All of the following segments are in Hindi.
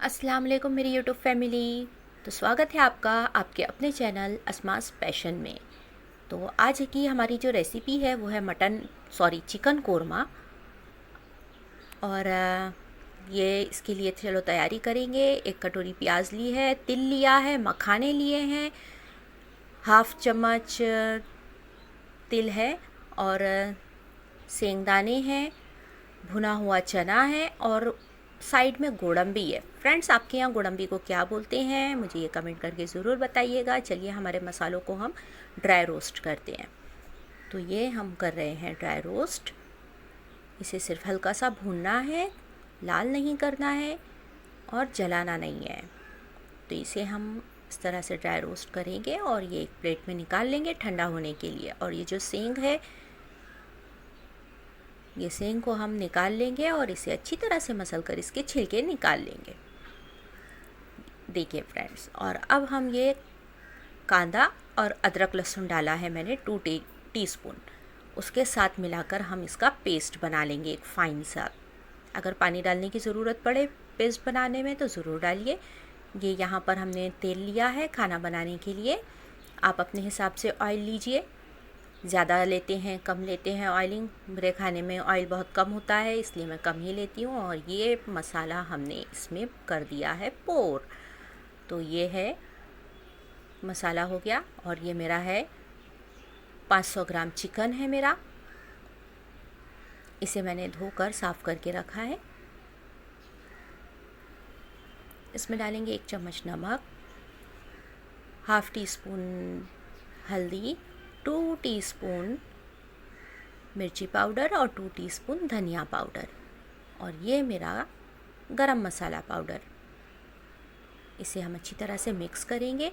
अस्सलाम वालेकुम मेरी यूट्यूब फैमिली। तो स्वागत है आपका आपके अपने चैनल अस्मास पैशन में। तो आज की हमारी जो रेसिपी है वो है चिकन कोरमा। और ये इसके लिए चलो तैयारी करेंगे। 1 कटोरी प्याज ली है, तिल लिया है, मखाने लिए हैं, हाफ चम्मच तिल है, और सेंगदाने हैं, भुना हुआ चना है, और साइड में गोडम्बी है। फ्रेंड्स, आपके यहाँ गोडम्बी को क्या बोलते हैं मुझे ये कमेंट करके ज़रूर बताइएगा। चलिए हमारे मसालों को हम ड्राई रोस्ट करते हैं। तो ये हम कर रहे हैं ड्राई रोस्ट। इसे सिर्फ हल्का सा भूनना है, लाल नहीं करना है और जलाना नहीं है। तो इसे हम इस तरह से ड्राई रोस्ट करेंगे और ये एक प्लेट में निकाल लेंगे ठंडा होने के लिए। और ये जो सेंग है, ये सेंग को हम निकाल लेंगे और इसे अच्छी तरह से मसल कर इसके छिलके निकाल लेंगे। देखिए फ्रेंड्स, और अब हम ये कांदा और अदरक लहसुन डाला है मैंने 2 टीस्पून, उसके साथ मिलाकर हम इसका पेस्ट बना लेंगे एक फ़ाइन सा। अगर पानी डालने की ज़रूरत पड़े पेस्ट बनाने में तो ज़रूर डालिए। ये यहाँ पर हमने तेल लिया है खाना बनाने के लिए। आप अपने हिसाब से ऑयल लीजिए, ज़्यादा लेते हैं कम लेते हैं ऑयलिंग। मेरे खाने में ऑयल बहुत कम होता है इसलिए मैं कम ही लेती हूँ। और ये मसाला हमने इसमें कर दिया है पोर। तो ये है मसाला हो गया। और ये मेरा है 500 ग्राम चिकन है मेरा। इसे मैंने धोकर साफ़ करके रखा है। इसमें डालेंगे 1 चम्मच नमक, हाफ़ टी स्पून हल्दी, 2 टीस्पून मिर्ची पाउडर और 2 टीस्पून धनिया पाउडर, और ये मेरा गरम मसाला पाउडर। इसे हम अच्छी तरह से मिक्स करेंगे।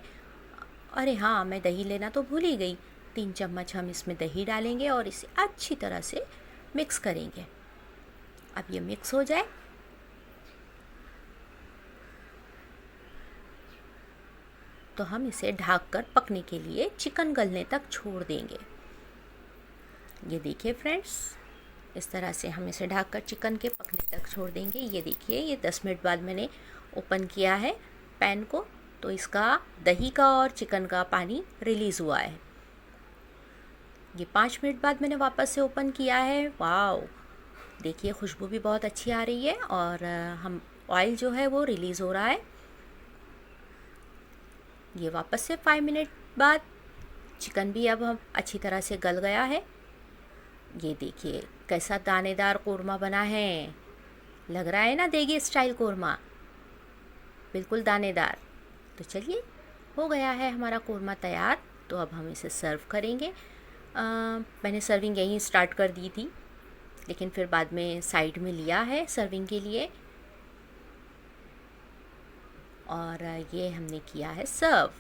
अरे हाँ, मैं दही लेना तो भूल ही गई। 3 चम्मच हम इसमें दही डालेंगे और इसे अच्छी तरह से मिक्स करेंगे। अब ये मिक्स हो जाए तो हम इसे ढक कर पकने के लिए चिकन गलने तक छोड़ देंगे। ये देखिए फ्रेंड्स, इस तरह से हम इसे ढककर चिकन के पकने तक छोड़ देंगे। ये देखिए, ये 10 मिनट बाद मैंने ओपन किया है पैन को, तो इसका दही का और चिकन का पानी रिलीज़ हुआ है। ये 5 मिनट बाद मैंने वापस से ओपन किया है। वाओ, देखिए खुशबू भी बहुत अच्छी आ रही है और हम ऑयल जो है वो रिलीज़ हो रहा है। ये वापस से 5 मिनट बाद चिकन भी अब हम अच्छी तरह से गल गया है। ये देखिए कैसा दानेदार कोरमा बना है। लग रहा है ना देगी स्टाइल कोरमा, बिल्कुल दानेदार। तो चलिए, हो गया है हमारा कोरमा तैयार। तो अब हम इसे सर्व करेंगे। मैंने सर्विंग यहीं स्टार्ट कर दी थी, लेकिन फिर बाद में साइड में लिया है सर्विंग के लिए। और ये हमने किया है सर्व।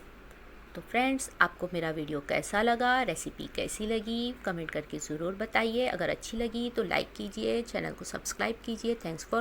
तो फ्रेंड्स, आपको मेरा वीडियो कैसा लगा, रेसिपी कैसी लगी, कमेंट करके ज़रूर बताइए। अगर अच्छी लगी तो लाइक कीजिए, चैनल को सब्सक्राइब कीजिए। Thanks for